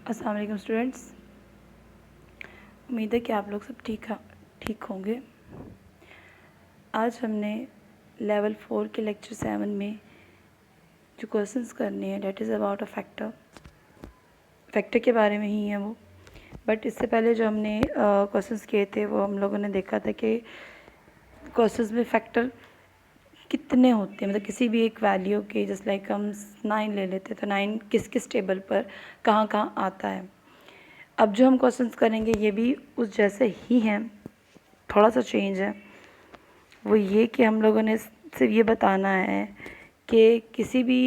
अस्सलाम वालेकुम स्टूडेंट्स, उम्मीद है कि आप लोग सब ठीक होंगे। आज हमने लेवल 4 के लेक्चर 7 में जो क्वेश्चंस करने हैं that is about a factor के बारे में ही है वो। बट इससे पहले जो हमने क्वेश्चंस किए थे वो हम लोगों ने देखा था कि क्वेश्चंस में फैक्टर कितने होते हैं, मतलब किसी भी एक वैल्यू के, जस्ट लाइक हम 9 ले लेते हैं तो 9 किस किस टेबल पर कहाँ कहाँ आता है। अब जो हम क्वेश्चंस करेंगे ये भी उस जैसे ही हैं, थोड़ा सा चेंज है। वो ये कि हम लोगों ने सिर्फ ये बताना है कि किसी भी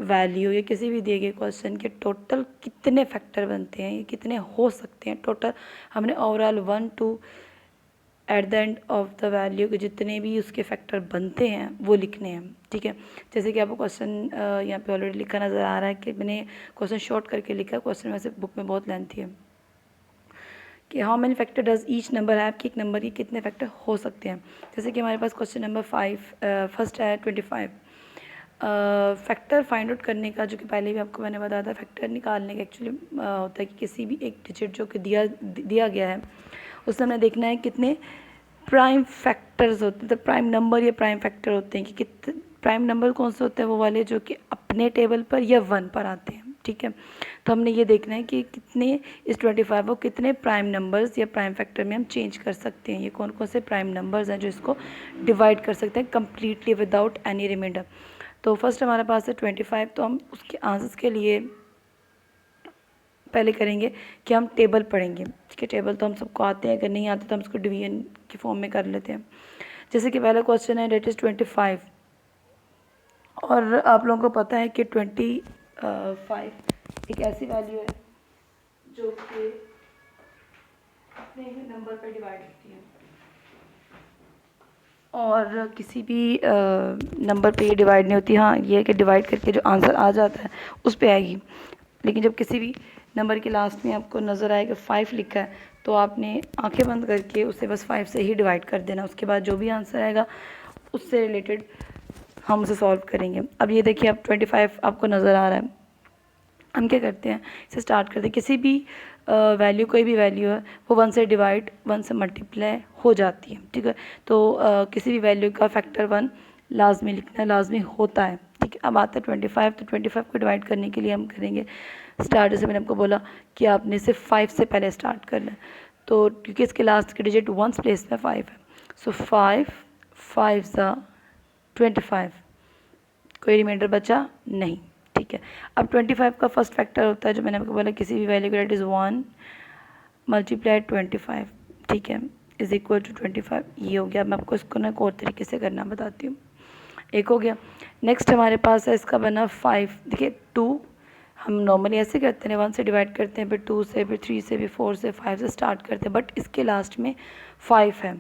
वैल्यू या किसी भी दिए गए क्वेश्चन के टोटल कितने फैक्टर बनते हैं, ये कितने हो सकते हैं। टोटल हमने overall 1 to at the end of the value के जितने भी उसके फैक्टर बनते हैं वो लिखने हैं, ठीक है। जैसे कि आपको क्वेश्चन यहाँ पे ऑलरेडी लिखा नज़र आ रहा है कि मैंने क्वेश्चन शॉर्ट करके लिखा है। क्वेश्चन वैसे बुक में बहुत लेंथी है कि how many factor does each number है, कि एक नंबर के कितने फैक्टर हो सकते हैं। जैसे कि हमारे पास क्वेश्चन नंबर 5 फर्स्ट है 25। फैक्टर फाइंड आउट करने का, जो कि पहले भी आपको मैंने बताया था, फैक्टर निकालने का एक्चुअली होता है कि किसी भी एक डिजिट जो कि दिया गया है उसमें हमें देखना है कितने प्राइम फैक्टर्स होते हैं, तो प्राइम नंबर या प्राइम फैक्टर होते हैं कि कितने प्राइम नंबर कौन से होते हैं, वो वाले जो कि अपने टेबल पर या 1 पर आते हैं, ठीक है। तो हमने ये देखना है कि कितने इस 25 को कितने प्राइम नंबर्स या प्राइम फैक्टर में हम चेंज कर सकते हैं। ये कौन कौन से प्राइम नंबर्स हैं जो इसको डिवाइड कर सकते हैं कम्प्लीटली विदाउट एनी रिमाइंडर। तो फर्स्ट हमारे पास है 25। तो हम उसके आंसर्स के लिए पहले करेंगे कि हम टेबल पढ़ेंगे, ठीक है। टेबल तो हम सबको आते हैं, अगर नहीं आते तो हम इसको डिवीजन की फॉर्म में कर लेते हैं। जैसे कि पहला क्वेश्चन है डेट इज़ 25, और आप लोगों को पता है कि 25 एक ऐसी वैल्यू है जो कि अपने ही नंबर पर डिवाइड होती है, और किसी भी नंबर पे ये डिवाइड नहीं होती। हाँ, ये है कि डिवाइड करके जो आंसर आ जाता है उस पे आएगी, लेकिन जब किसी भी नंबर के लास्ट में आपको नज़र आएगा 5 लिखा है तो आपने आंखें बंद करके उसे बस 5 से ही डिवाइड कर देना। उसके बाद जो भी आंसर आएगा उससे रिलेटेड हम उसे सॉल्व करेंगे। अब ये देखिए, अब 25 आपको नज़र आ रहा है। हम क्या करते हैं, इसे स्टार्ट करते हैं। किसी भी वैल्यू, कोई भी वैल्यू है वो 1 से डिवाइड 1 से मल्टीप्लाई हो जाती है, ठीक है। तो किसी भी वैल्यू का फैक्टर 1 लाजमी लिखना लाजमी होता है, ठीक है। अब आता है 25। तो 25 को डिवाइड करने के लिए हम करेंगे स्टार्ट, जैसे मैंने आपको बोला कि आपने सिर्फ 5 से पहले स्टार्ट करना है। तो क्योंकि इसके लास्ट के डिजिट 1 प्लेस में 5 है, सो 5 5 ज़ा 25, कोई रिमाइंडर बचा नहीं, ठीक है। अब 25 का फर्स्ट फैक्टर होता है, जो मैंने आपको बोला, किसी भी वैल्यू का डेट इज़ 1 मल्टीप्लाई 25, ठीक है, इज़ इक्वल टू 25। ये हो गया। मैं आपको इसको ना एक और तरीके से करना बताती हूँ। एक हो गया। नेक्स्ट हमारे पास है इसका बना 5। देखिए 2 हम नॉर्मली ऐसे करते हैं, 1 से डिवाइड करते हैं, फिर 2 से, फिर 3 से, फिर 4 से, 5 से स्टार्ट करते हैं, बट इसके लास्ट में 5 है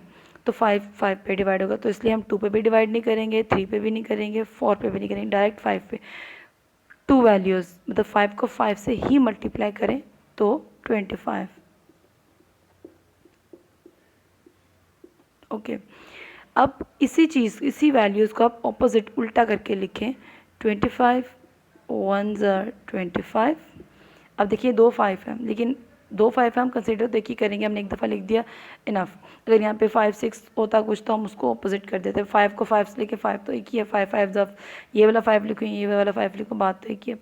तो 5 5 पे डिवाइड होगा। तो इसलिए हम 2 पे भी डिवाइड नहीं करेंगे, 3 पे भी नहीं करेंगे, 4 पे भी नहीं करेंगे, डायरेक्ट 5 पे। 2 वैल्यूज़ मतलब 5 को 5 से ही मल्टीप्लाई करें तो 25, ओके। अब इसी वैल्यूज़ को आप ऑपोजिट उल्टा करके लिखें। 25 1 ज़र 25। अब देखिए 2 5 है, लेकिन 2 5 है, हम कंसिडर देखिए करेंगे, हमने एक दफ़ा लिख दिया इनफ। अगर यहाँ पे 5 6 होता कुछ तो हम उसको ऑपोजिट कर देते। 5 को 5 से लेके 5 तो एक ही है, 5 5 जब ये वाला 5 लिखूँ, ये वाला 5 लिखूँ, बात तो एक ही है।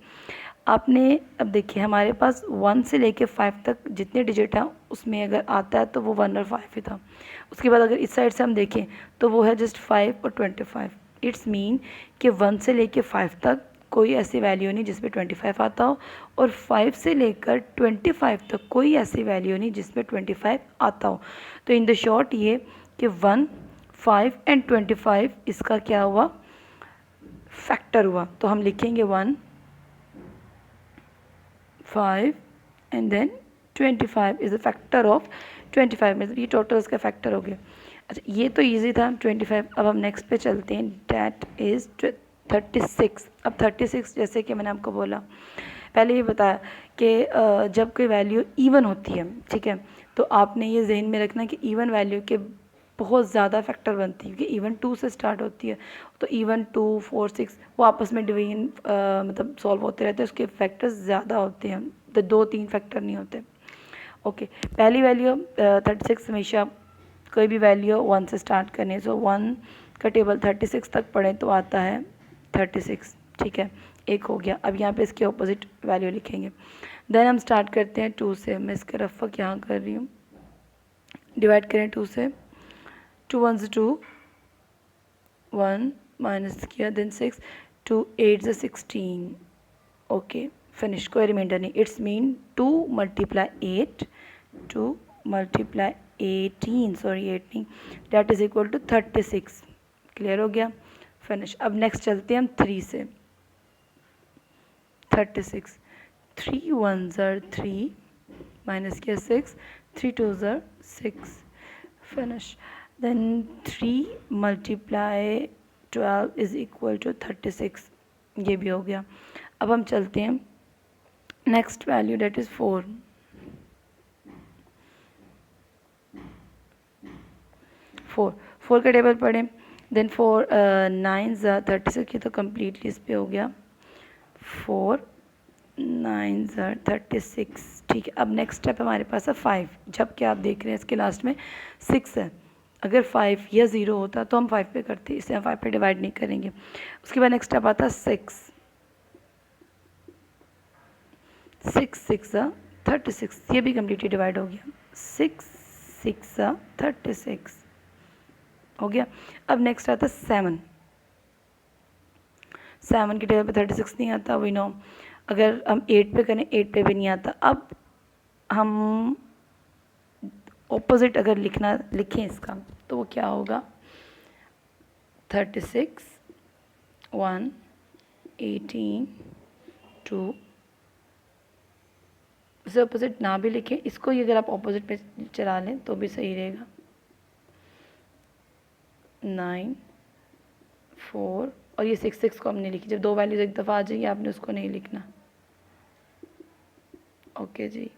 आपने अब देखिए हमारे पास 1 से लेके 5 तक जितने डिजिट हैं उसमें अगर आता है तो वो 1 और 5 ही था। उसके बाद अगर इस साइड से हम देखें तो वो है जस्ट 5 और 25। इट्स मीन कि 1 से लेके 5 तक कोई ऐसी वैल्यू नहीं जिसमें 25 आता हो, और 5 से लेकर 25 तक कोई ऐसी वैल्यू नहीं जिसमें 25 आता हो। तो इन द शॉर्ट ये कि 1 5 एंड 25 इसका क्या हुआ, फैक्टर हुआ। तो हम लिखेंगे 1 5 and then 25 is a factor of 25, मतलब ये टोटल इसका फैक्टर हो गया। अच्छा, ये तो इजी था 25। अब हम नेक्स्ट पे चलते हैं, डैट इज़ 36। अब 36 जैसे कि मैंने आपको बोला पहले भी बताया कि जब कोई वैल्यू इवन होती है, ठीक है, तो आपने ये जहन में रखना कि इवन वैल्यू के बहुत ज़्यादा फैक्टर बनती है, क्योंकि इवन 2 से स्टार्ट होती है। तो इवन 2 4 6 वो आपस में डिवीजन मतलब सॉल्व होते रहते हैं, उसके फैक्टर्स ज़्यादा होते हैं, तो 2-3 फैक्टर नहीं होते। ओके, पहली वैल्यू 36 हमेशा कोई भी वैल्यू 1 से स्टार्ट करने, सो 1 का टेबल 36 तक पढ़ें तो आता है 36, ठीक है, एक हो गया। अब यहाँ पे इसके ऑपोजिट वैल्यू लिखेंगे। देन हम स्टार्ट करते हैं 2 से। मैं इसका रफ वर्क यहाँ कर रही हूँ, डिवाइड करें 2 से, 2 1 2 1 माइनस किया, देन 6, 2 8 16, ओके फिनिश, कोई रिमाइंडर नहीं। इट्स मीन 2 मल्टीप्लाई 8, 2 मल्टीप्लाई 18, सॉरी 8 नहीं, that is equal to 36। Clear हो गया, फिनिश। अब नेक्स्ट चलते हैं हम 3 से। 36, 3 1 ज़र 3 माइनस किया 6, 3 2 ज़र 6, finish. Then 3 multiply 12 is equal to 36, ये भी हो गया। अब हम चलते हैं नेक्स्ट वैल्यू, डेट इज़ 4। 4 का टेबल पढ़ें, देन 4 9 ज़ा 36 की तो कम्प्लीटली इस पे हो गया, 4 9 ज़ा 36, ठीक है। अब नेक्स्ट स्टेप हमारे पास है 5, जबकि आप देख रहे हैं इसके लास्ट में 6 है। अगर 5 या 0 होता तो हम 5 पे करते, इसे हम 5 पे डिवाइड नहीं करेंगे। उसके बाद नेक्स्ट स्टेप आता है 6 6 ज़ा 36, ये भी कम्प्लीटली डिवाइड हो गया, 6 6 ज़ा 36 हो गया। अब नेक्स्ट आता है 7 के टेबल पे 36 नहीं आता, वी नो। अगर हम 8 पे करें 8 पे भी नहीं आता। अब हम ऑपोजिट अगर लिखें इसका तो वो क्या होगा, 36 1 18 2, उसे ऑपोजिट ना भी लिखें, इसको ही अगर आप ऑपोजिट पे चला लें तो भी सही रहेगा, 9 4, और ये 6 को हमने लिखी। जब दो वैल्यूज़ एक दफ़ा आ जाएंगी आपने उसको नहीं लिखना। ओके जी,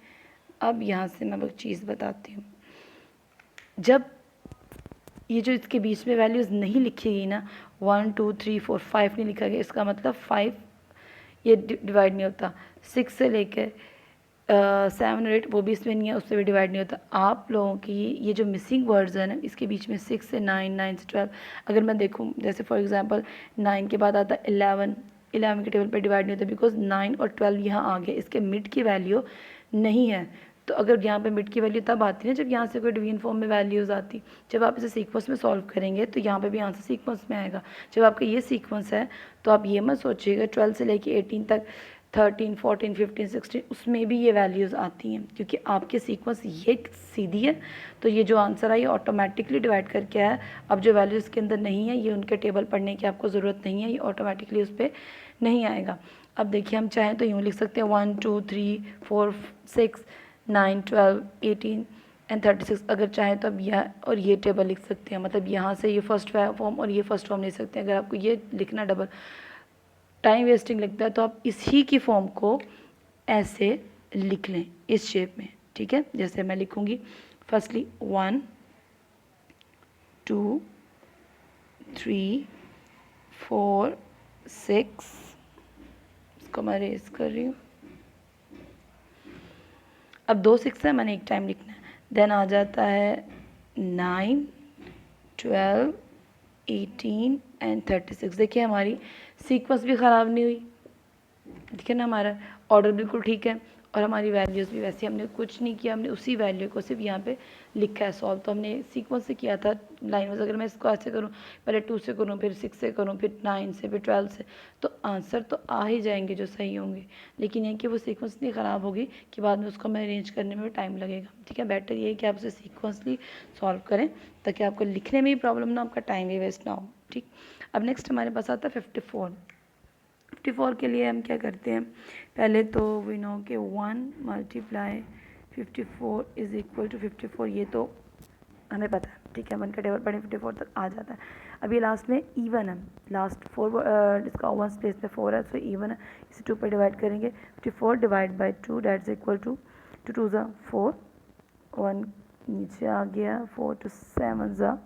अब यहाँ से मैं एक चीज़ बताती हूँ, जब ये जो इसके बीच में वैल्यूज़ नहीं लिखी गई ना, 1 2 3 4 5 नहीं लिखा गया, इसका मतलब 5 ये डिवाइड नहीं होता। 6 से लेकर 7 और 8 वो भी इसमें नहीं है, उससे भी डिवाइड नहीं होता। आप लोगों की ये जो मिसिंग वर्ड्स हैं ना, इसके बीच में 6 से 9, 9 से 12, अगर मैं देखूँ जैसे फॉर एग्जांपल 9 के बाद आता है 11, 11 के टेबल पे डिवाइड नहीं होता बिकॉज 9 और 12 यहाँ आ गए, इसके मिड की वैल्यू नहीं है। तो अगर यहाँ पे मिड की वैल्यू तब आती है जब यहाँ से कोई डिवीजन फॉर्म में वैल्यूज़ आती। जब आप इसे सीक्वेंस में सॉल्व करेंगे तो यहाँ पे भी आंसर सीक्वेंस में आएगा। जब आपका ये सीक्वेंस है तो आप ये मत सोचिएगा 12 से लेके 18 तक, 13 14 15 16 उसमें भी ये वैल्यूज़ आती हैं, क्योंकि आपके सीक्वेंस ये सीधी है। तो ये जो आंसर है ये ऑटोमेटिकली डिवाइड करके आया। अब जो वैल्यूज़ के अंदर नहीं है ये उनके टेबल पढ़ने की आपको ज़रूरत नहीं है, ये ऑटोमेटिकली उस पर नहीं आएगा। अब देखिए हम चाहें तो यूँ लिख सकते हैं 1 2 3 4 6 9 12 18 एंड 36। अगर चाहें तो अब यह और ये टेबल लिख सकते हैं, मतलब यहाँ से ये फर्स्ट फॉर्म और ये फर्स्ट फॉर्म ले सकते हैं। अगर आपको ये लिखना डबल टाइम वेस्टिंग लगता है तो आप इसी की फॉर्म को ऐसे लिख लें इस शेप में, ठीक है। जैसे मैं लिखूँगी फर्स्टली 1 2 3 4 6, इसको मैं रेज कर रही हूँ। अब 2 6 है, मैंने एक टाइम लिखना है। देन आ जाता है 9 12 18 एंड 36। देखिए हमारी सीक्वेंस भी ख़राब नहीं हुई, देखिए ना हमारा ऑर्डर बिल्कुल ठीक है, और हमारी वैल्यूज़ भी वैसे, हमने कुछ नहीं किया, हमने उसी वैल्यू को सिर्फ यहाँ पे लिखा है सॉल्व। तो हमने सीक्वेंस से किया था लाइन वाइज। अगर मैं इसको ऐसे करूँ, पहले 2 से करूँ, फिर 6 से करूँ, फिर 9 से, फिर 12 से, तो आंसर तो आ ही जाएंगे जो सही होंगे। लेकिन ये कि वो सीक्वेंस इतनी ख़राब होगी कि बाद में उसको हमें अरेंज करने में टाइम लगेगा, ठीक है। बेटर ये है कि आप उसे सीक्वेंसली सॉल्व करें ताकि आपको लिखने में भी प्रॉब्लम ना, आपका टाइम भी वेस्ट ना हो, ठीक। अब नेक्स्ट हमारे पास आता है 54। 54 के लिए हम क्या करते हैं, पहले तो वी नो कि 1 मल्टीप्लाई 54 इज़ इक्वल टू 54, ये तो हमें पता है, ठीक है। 1 का टेबल पढ़े 54 तक आ जाता है। अब ये लास्ट में इवन है, लास्ट 4 इसका 1 प्लेस में 4 है, तो इवन है, इसे 2 पर डिवाइड करेंगे। 54 divide by 2 that's equal to 2 2 ज़ा 4, 1 नीचे आ गया, 4 2 7 ज़ा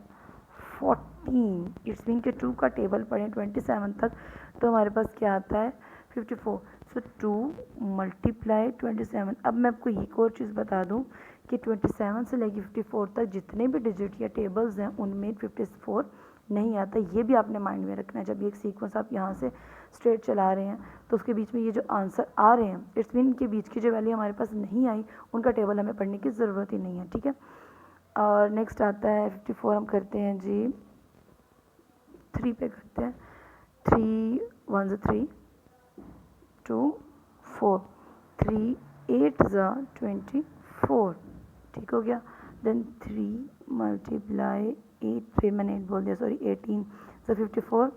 14। इट्स मीन के 2 का टेबल पढ़ें 27 तक तो हमारे पास क्या आता है 54। सो 2 मल्टीप्लाई 27। अब मैं आपको एक और चीज़ बता दूं कि 27 से लेकर 54 तक जितने भी डिजिट या टेबल्स हैं उनमें 54 नहीं आता। ये भी आपने माइंड में रखना है। जब ये एक सीक्वेंस आप यहाँ से स्ट्रेट चला रहे हैं तो उसके बीच में ये जो आंसर आ रहे हैं, इट्स मीन के बीच की जो वैल्यू हमारे पास नहीं आई उनका टेबल हमें पढ़ने की ज़रूरत ही नहीं है, ठीक है। और नेक्स्ट आता है 54। हम करते हैं जी 3 पे करते हैं। 3 1 ज़ा 3 2 4 3 8 ज़ा 24, ठीक हो गया। देन 3 मल्टीप्लाई 8 पे मैंने 8 बोल दिया, सॉरी 18 ज़ा 54,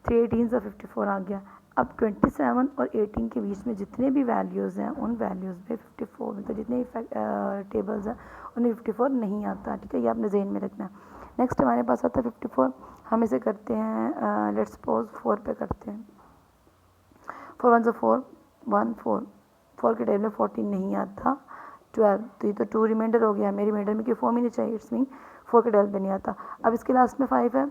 3 18 ज़ा 54 आ गया। अब 27 और 18 के बीच में जितने भी वैल्यूज़ हैं उन वैल्यूज़ में 54 मतलब जितने भी टेबल्स हैं उनमें 54 नहीं आता, ठीक है। ये आपने जहन में रखना है। नेक्स्ट हमारे पास आता है 54। हम इसे करते हैं लेट्स सपोज 4 पे करते हैं। 4 1 ज़ा 4 1 4 4 के टेबल में 14 नहीं आता। 12 तो ये तो 2 रिमाइंडर हो गया। मेरी रिमाइंडर में क्यों 4 नहीं चाहिए, इट्स मीन 4 के टेबल पे नहीं आता। अब इसके लास्ट में 5 है,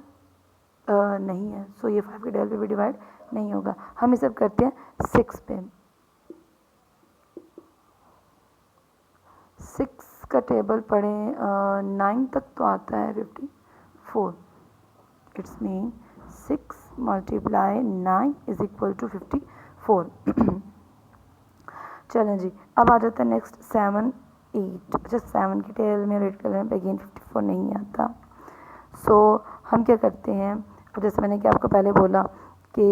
नहीं है, सो ये 5 के टेबल पे भी डिवाइड नहीं होगा। हम इसे अब करते हैं 6 पे। 6 का टेबल पढ़ें 9 तक तो आता है 54, it's mean 6 multiply 9 is equal to 54। चलें जी, अब आ जाता है नेक्स्ट 7 8। अच्छा 7 के टेबल में रेड कलर में अगेन 54 नहीं आता। सो हम क्या करते हैं, जैसे मैंने कि आपको पहले बोला कि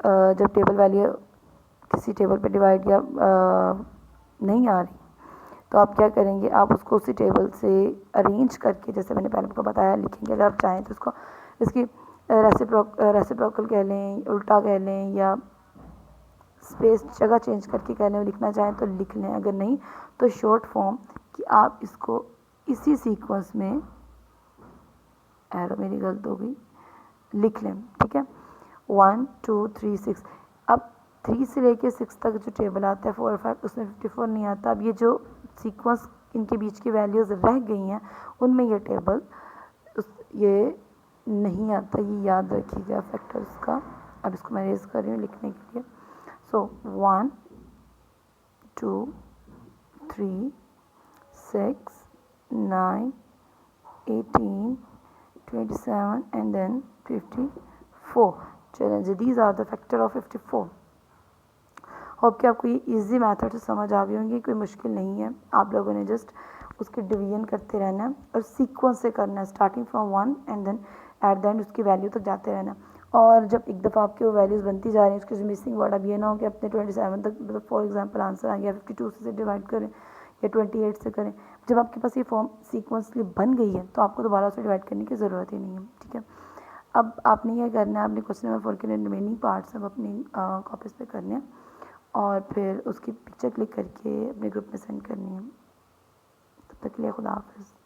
जब टेबल वैल्यू किसी टेबल पे डिवाइड या नहीं आ रही तो आप क्या करेंगे, आप उसको उसी टेबल से अरेंज करके, जैसे मैंने पहले आपको बताया, लिखेंगे। अगर आप चाहें तो इसको इसकी रेसिप्रोकल कह लें, उल्टा कह लें, या स्पेस जगह चेंज करके कह लें, लिखना चाहें तो लिख लें। अगर नहीं तो शॉर्ट फॉर्म कि आप इसको इसी सीक्वेंस में, एरो मेरी गलत हो गई, लिख लें, ठीक है। 1 2 3 6। अब 3 से लेके 6 तक जो टेबल आता है 4 और 5 उसमें 54 नहीं आता। अब ये जो सीक्वेंस इनके बीच की वैल्यूज़ रह गई हैं उनमें ये टेबल ये नहीं आता, ये याद रखिएगा फैक्टर्स का। अब इसको मैं रेज कर रही हूँ लिखने के लिए। सो 1 2 3 6 9 18 27 and then 54। चलें जी, these are the factor of 54। Hope कि आपको ये इजी मेथड से समझ आ गई होंगी, कोई मुश्किल नहीं है। आप लोगों ने जस्ट उसके डिवीजन करते रहना है और सीक्वेंस से करना है, starting from 1 and then at the end उसकी वैल्यू तक जाते रहना। और जब एक दफ़ा आपकी वो वैल्यूज़ बनती जा रही हैं उसके जो मिसिंग वर्ड, अब ये ना हो कि अपने 27 तक, मतलब फॉर एग्जांपल आंसर आ गया 52 से डिवाइड करें या 28 से करें। जब आपके पास ये फॉर्म सीक्वेंसली बन गई है तो आपको दोबारा उसे डिवाइड करने की ज़रूरत ही नहीं है, ठीक है। अब आपने क्या करना है, आपने क्वेश्चन नंबर 4 के रिमेनिंग पार्ट्स अब अपनी कॉपीज़ पे करने हैं और फिर उसकी पिक्चर क्लिक करके अपने ग्रुप में सेंड करनी है। तब तक के लिए खुदा हाफिज़।